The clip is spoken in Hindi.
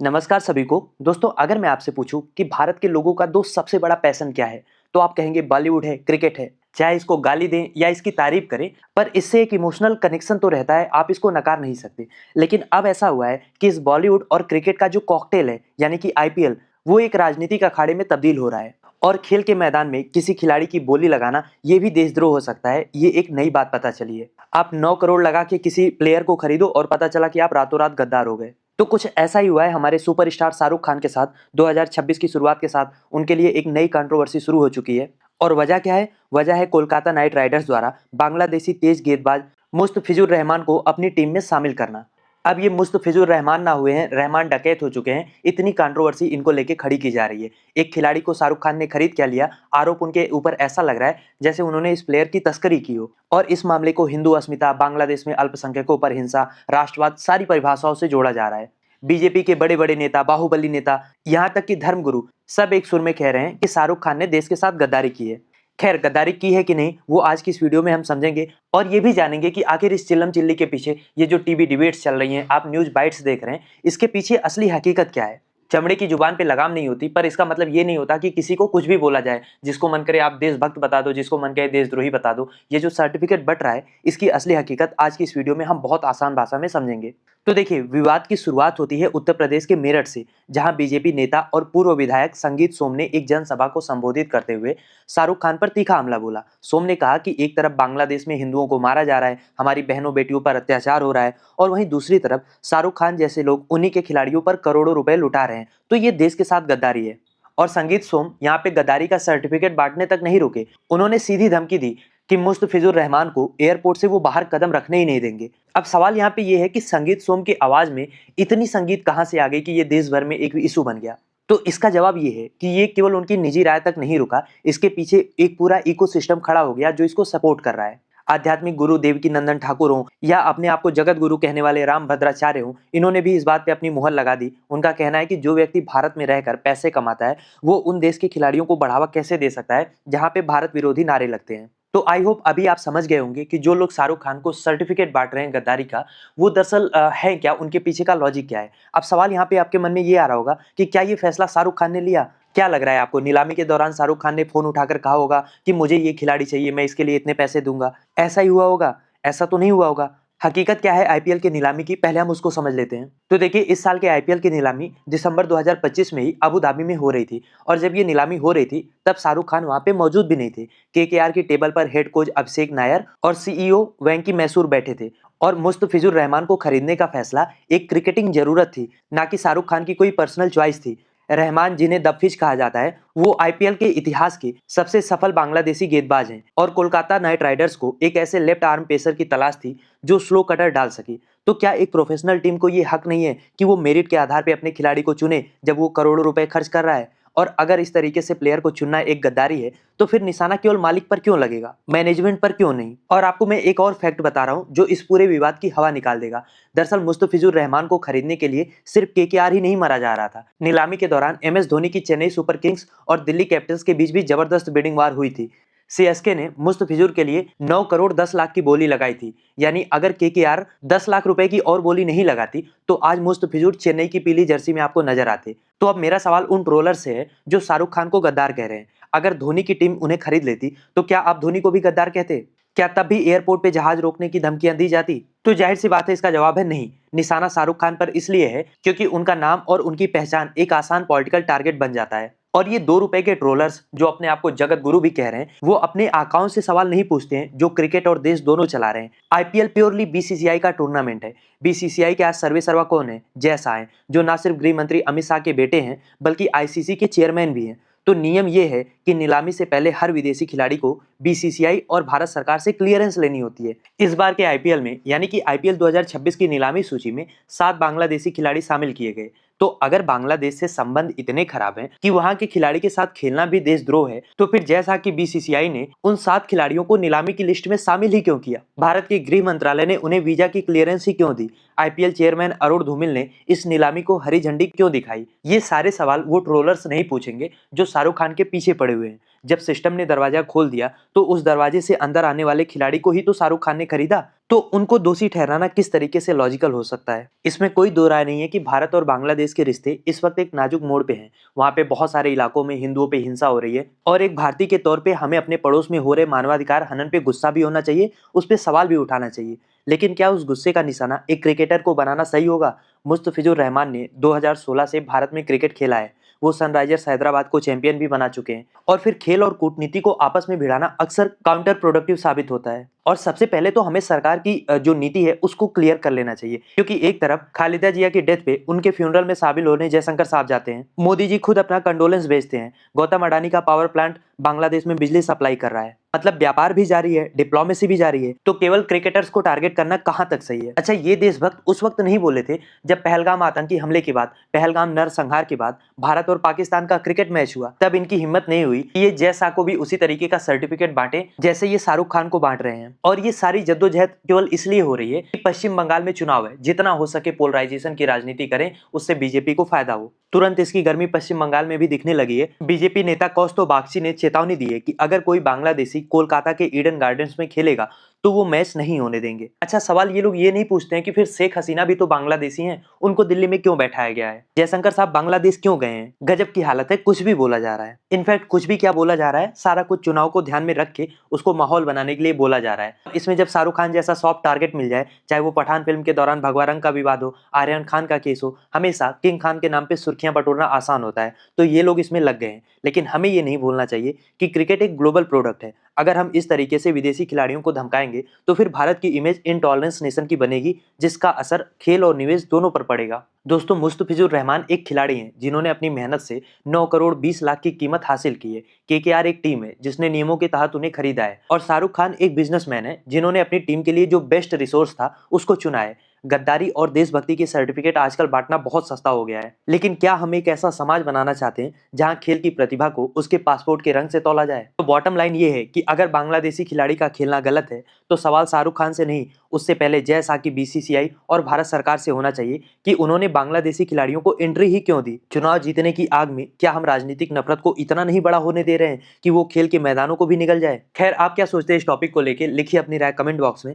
नमस्कार सभी को। दोस्तों, अगर मैं आपसे पूछूं कि भारत के लोगों का दो सबसे बड़ा पैशन क्या है, तो आप कहेंगे बॉलीवुड है, क्रिकेट है। चाहे इसको गाली दें या इसकी तारीफ करें, पर इससे एक इमोशनल कनेक्शन तो रहता है, आप इसको नकार नहीं सकते। लेकिन अब ऐसा हुआ है कि इस बॉलीवुड और क्रिकेट का जो कॉकटेल है, यानी कि आईपीएल, वो एक राजनीतिक अखाड़े में तब्दील हो रहा है। और खेल के मैदान में किसी खिलाड़ी की बोली लगाना, ये भी देशद्रोह हो सकता है। ये एक नई बात पता चली है। आप 9 करोड़ लगा के किसी प्लेयर को खरीदो और पता चला कि आप रातों रात गद्दार हो गए। तो कुछ ऐसा ही हुआ है हमारे सुपरस्टार शाहरुख खान के साथ। 2026 की शुरुआत के साथ उनके लिए एक नई कंट्रोवर्सी शुरू हो चुकी है। और वजह क्या है? वजह है कोलकाता नाइट राइडर्स द्वारा बांग्लादेशी तेज गेंदबाज मुस्तफिजुर रहमान को अपनी टीम में शामिल करना। अब ये मुस्तफिजुर रहमान ना हुए हैं, रहमान डकैत हो चुके हैं। इतनी कंट्रोवर्सी इनको लेके खड़ी की जा रही है। एक खिलाड़ी को शाहरुख खान ने खरीद क्या लिया, आरोप उनके ऊपर ऐसा लग रहा है जैसे उन्होंने इस प्लेयर की तस्करी की हो। और इस मामले को हिंदू अस्मिता, बांग्लादेश में अल्पसंख्यकों पर हिंसा, राष्ट्रवाद, सारी परिभाषाओं से जोड़ा जा रहा है। बीजेपी के बड़े बड़े नेता, बाहुबली नेता, यहाँ तक कि धर्मगुरु, सब एक सुर में कह रहे हैं कि शाहरुख खान ने देश के साथ गद्दारी की है। खैर, गद्दारी की है कि नहीं, वो आज की इस वीडियो में हम समझेंगे। और ये भी जानेंगे कि आखिर इस चिल्लम चिल्ली के पीछे, ये जो टीवी डिबेट्स चल रही हैं, आप न्यूज बाइट्स देख रहे हैं, इसके पीछे असली हकीकत क्या है। चमड़े की जुबान पे लगाम नहीं होती, पर इसका मतलब ये नहीं होता कि किसी को कुछ भी बोला जाए। जिसको मन करे आप देशभक्त बता दो, जिसको मन करे देशद्रोही बता दो। ये जो सर्टिफिकेट बट रहा है, इसकी असली हकीकत आज की इस वीडियो में हम बहुत आसान भाषा में समझेंगे। तो देखिए, विवाद की शुरुआत होती है उत्तर प्रदेश के मेरठ से, जहां बीजेपी नेता और पूर्व विधायक संगीत सोम ने एक जनसभा को संबोधित करते हुए शाहरुख खान पर तीखा हमला बोला। सोम ने कहा कि एक तरफ बांग्लादेश में हिंदुओं को मारा जा रहा है, हमारी बहनों बेटियों पर अत्याचार हो रहा है, और वहीं दूसरी तरफ शाहरुख खान जैसे लोग उन्हीं के खिलाड़ियों पर करोड़ों रुपए लुटा रहे हैं। तो ये देश के साथ गद्दारी है। और संगीत सोम यहाँ पे गद्दारी का सर्टिफिकेट बांटने तक नहीं रुके। उन्होंने सीधी धमकी दी कि मुस्तफिजुर रहमान को एयरपोर्ट से वो बाहर कदम रखने ही नहीं देंगे। अब सवाल यहाँ पे ये है कि संगीत सोम की आवाज में इतनी संगीत कहाँ से आ गई कि ये देश भर में एक इशू बन गया। तो इसका जवाब ये है कि ये केवल उनकी निजी राय तक नहीं रुका, इसके पीछे एक पूरा इकोसिस्टम खड़ा हो गया जो इसको सपोर्ट कर रहा है। आध्यात्मिक गुरु देवकी नंदन ठाकुर हो या अपने आप को जगत गुरु कहने वाले राम भद्राचार्य हो, इन्होंने भी इस बात पे अपनी मुहर लगा दी। उनका कहना है कि जो व्यक्ति भारत में रहकर पैसे कमाता है, वो उन देश के खिलाड़ियों को बढ़ावा कैसे दे सकता है जहां पे भारत विरोधी नारे लगते हैं। तो आई होप अभी आप समझ गए होंगे कि जो लोग शाहरुख खान को सर्टिफिकेट बांट रहे हैं गद्दारी का, वो दरअसल है क्या, उनके पीछे का लॉजिक क्या है। अब सवाल यहाँ पे आपके मन में ये आ रहा होगा कि क्या ये फैसला शाहरुख खान ने लिया? क्या लग रहा है आपको, नीलामी के दौरान शाहरुख खान ने फोन उठाकर कहा होगा कि मुझे ये खिलाड़ी चाहिए, मैं इसके लिए इतने पैसे दूंगा? ऐसा ही हुआ होगा? ऐसा तो नहीं हुआ होगा। हकीकत क्या है आईपीएल की नीलामी की, पहले हम उसको समझ लेते हैं। तो देखिए, इस साल के आईपीएल की नीलामी दिसंबर 2025 में ही अबू धाबी में हो रही थी। और जब ये नीलामी हो रही थी, तब शाहरुख खान वहां पे मौजूद भी नहीं थे। केकेआर की टेबल पर हेड कोच अभिषेक नायर और सीईओ वेंकी मैसूर बैठे थे। और मुस्तफिजुर रहमान को खरीदने का फैसला एक क्रिकेटिंग जरूरत थी, ना कि शाहरुख खान की कोई पर्सनल चॉइस थी। रहमान, जिन्हें द फिश कहा जाता है, वो आईपीएल के इतिहास के सबसे सफल बांग्लादेशी गेंदबाज हैं। और कोलकाता नाइट राइडर्स को एक ऐसे लेफ्ट आर्म पेसर की तलाश थी जो स्लो कटर डाल सके। तो क्या एक प्रोफेशनल टीम को ये हक नहीं है कि वो मेरिट के आधार पर अपने खिलाड़ी को चुने जब वो करोड़ों रुपए खर्च कर रहा है? और अगर इस तरीके से प्लेयर को चुनना एक गद्दारी है, तो फिर निशाना केवल मालिक पर क्यों लगेगा, मैनेजमेंट पर क्यों नहीं? और आपको मैं एक और फैक्ट बता रहा हूं जो इस पूरे विवाद की हवा निकाल देगा। दरअसल मुस्तफिजुर रहमान को खरीदने के लिए सिर्फ केकेआर ही नहीं मरा जा रहा था। नीलामी के दौरान एमएस धोनी की चेन्नई सुपर किंग्स और दिल्ली कैपिटल्स के बीच भी जबरदस्त बिडिंग वार हुई थी। सीएसके ने मुस्तफिजुर के लिए 9 करोड़ 10 लाख की बोली लगाई थी। यानी अगर केकेआर 10 लाख रुपए की और बोली नहीं लगाती, तो आज मुस्तफिजुर चेन्नई की पीली जर्सी में आपको नजर आते। तो अब मेरा सवाल उन ट्रोलर से है जो शाहरुख खान को गद्दार कह रहे हैं। अगर धोनी की टीम उन्हें खरीद लेती, तो क्या आप धोनी को भी गद्दार कहते? क्या तब भी एयरपोर्ट पे जहाज रोकने की धमकियां दी जाती? तो जाहिर सी बात है, इसका जवाब है नहीं। निशाना शाहरुख खान पर इसलिए है क्योंकि उनका नाम और उनकी पहचान एक आसान पॉलिटिकल टारगेट बन जाता है। और ये 2 रुपए के ट्रोलर्स जो अपने आप को जगत गुरु भी कह रहे हैं, वो अपने आकाओं से सवाल नहीं पूछते हैं जो क्रिकेट और देश दोनों चला रहे हैं। आईपीएल प्योरली बीसीसीआई का टूर्नामेंट है। बीसीसीआई के आज सर्वे सर्वा कौन है? जय शाह हैं, जो ना सिर्फ गृह मंत्री अमित शाह के बेटे हैं, बल्कि आईसीसी के चेयरमैन भी हैं। तो नियम ये है कि नीलामी से पहले हर विदेशी खिलाड़ी को बीसीसीआई और भारत सरकार से क्लियरेंस लेनी होती है। इस बार के आईपीएल में, यानी कि आईपीएल 2026 की नीलामी सूची में 7 बांग्लादेशी खिलाड़ी शामिल किए गए। तो अगर बांग्लादेश से संबंध इतने खराब हैं कि वहां के खिलाड़ी के साथ खेलना भी देशद्रोह है, तो फिर जैसा कि बीसीसीआई ने उन 7 खिलाड़ियों को नीलामी की लिस्ट में शामिल ही क्यों किया? भारत के गृह मंत्रालय ने उन्हें वीजा की क्लियरेंस ही क्यों दी? आईपीएल चेयरमैन अरुण धूमिल ने इस नीलामी को हरी झंडी क्यों दिखाई? ये सारे सवाल वो ट्रोलर्स नहीं पूछेंगे जो शाहरुख खान के पीछे पड़े हुए हैं। जब सिस्टम ने दरवाजा खोल दिया, तो उस दरवाजे से अंदर आने वाले खिलाड़ी को ही तो शाहरुख खान ने खरीदा। तो उनको दोषी ठहराना किस तरीके से लॉजिकल हो सकता है? इसमें कोई दो राय नहीं है कि भारत और बांग्लादेश के रिश्ते इस वक्त एक नाजुक मोड़ पे हैं। वहाँ पे बहुत सारे इलाकों में हिंदुओं पे हिंसा हो रही है और एक भारतीय के तौर पे हमें अपने पड़ोस में हो रहे मानवाधिकार हनन पे गुस्सा भी होना चाहिए, उस पर सवाल भी उठाना चाहिए। लेकिन क्या उस गुस्से का निशाना एक क्रिकेटर को बनाना सही होगा? मुस्तफिजुर रहमान ने 2016 से भारत में क्रिकेट खेला है। वो सनराइजर्स हैदराबाद को चैंपियन भी बना चुके हैं और फिर खेल और कूटनीति को आपस में भिड़ाना अक्सर काउंटर प्रोडक्टिव साबित होता है। और सबसे पहले तो हमें सरकार की जो नीति है उसको क्लियर कर लेना चाहिए, क्योंकि एक तरफ खालिदा जिया की डेथ पे उनके फ्यूनरल में शामिल होने जयशंकर साहब जाते हैं, मोदी जी खुद अपना कंडोलेंस भेजते हैं, गौतम अडानी का पावर प्लांट बांग्लादेश में बिजली सप्लाई कर रहा है, मतलब व्यापार भी जारी है, डिप्लोमेसी भी जारी है। तो केवल क्रिकेटर्स को टारगेट करना कहां तक सही है? अच्छा, ये देशभक्त उस वक्त नहीं बोले थे जब पहलगाम आतंकी हमले के बाद, पहलगाम नरसंहार के बाद भारत और पाकिस्तान का क्रिकेट मैच हुआ, तब इनकी हिम्मत नहीं हुई कि ये जय शाह को भी उसी तरीके का सर्टिफिकेट बांटे जैसे ये शाहरुख खान को बांट रहे हैं। और ये सारी जद्दोजहद केवल इसलिए हो रही है कि पश्चिम बंगाल में चुनाव है, जितना हो सके पोलराइजेशन की राजनीति करें, उससे बीजेपी को फायदा हो। तुरंत इसकी गर्मी पश्चिम बंगाल में भी दिखने लगी है। बीजेपी नेता कौस्तुभ बागची ने चेतावनी दी है कि अगर कोई बांग्लादेशी कोलकाता के ईडन गार्डन्स में खेलेगा तो वो मैच नहीं होने देंगे। अच्छा, सवाल ये लोग ये नहीं पूछते हैं कि फिर शेख हसीना भी तो बांग्लादेशी हैं, उनको दिल्ली में क्यों बैठाया गया है? जयशंकर साहब बांग्लादेश क्यों गए हैं? गजब की हालत है, कुछ भी बोला जा रहा है। इनफैक्ट कुछ भी क्या बोला जा रहा है, सारा कुछ चुनाव को ध्यान में रख के उसको माहौल बनाने के लिए बोला जा रहा है। इसमें जब शाहरुख खान जैसा सॉफ्ट टारगेट मिल जाए, चाहे वो पठान फिल्म के दौरान भगवा रंग का विवाद हो, आर्यन खान का केस हो, हमेशा किंग खान के नाम पे सुर्खियां बटोरना आसान होता है, तो ये लोग इसमें लग गए हैं। लेकिन हमें ये नहीं भूलना चाहिए कि क्रिकेट एक ग्लोबल प्रोडक्ट है। अगर हम इस तरीके से विदेशी खिलाड़ियों को धमकाएंगे तो फिर भारत की इमेज इनटॉलरेंस नेशन की बनेगी, जिसका असर खेल और निवेश दोनों पर पड़ेगा। दोस्तों, मुस्तफिजुर रहमान एक खिलाड़ी हैं जिन्होंने अपनी मेहनत से 9 करोड़ 20 लाख की कीमत हासिल की है। केकेआर एक टीम है जिसने नियमों के तहत उन्हें खरीदा है, और शाहरुख खान एक बिजनेसमैन है जिन्होंने अपनी टीम के लिए जो बेस्ट रिसोर्स था उसको चुना है। गद्दारी और देशभक्ति के सर्टिफिकेट आजकल बांटना बहुत सस्ता हो गया है। लेकिन क्या हम एक ऐसा समाज बनाना चाहते हैं जहां खेल की प्रतिभा को उसके पासपोर्ट के रंग से तौला जाए? तो बॉटम लाइन ये है कि अगर बांग्लादेशी खिलाड़ी का खेलना गलत है तो सवाल शाहरुख खान से नहीं, उससे पहले जय शाह की बीसीसीआई और भारत सरकार से होना चाहिए कि उन्होंने बांग्लादेशी खिलाड़ियों को एंट्री ही क्यों दी। चुनाव जीतने की आग में क्या हम राजनीतिक नफरत को इतना नहीं बड़ा होने दे रहे हैं कि वो खेल के मैदानों को भी निगल जाए? खैर, आप क्या सोचते हैं इस टॉपिक को लेकर? लिखिए अपनी राय कमेंट बॉक्स में।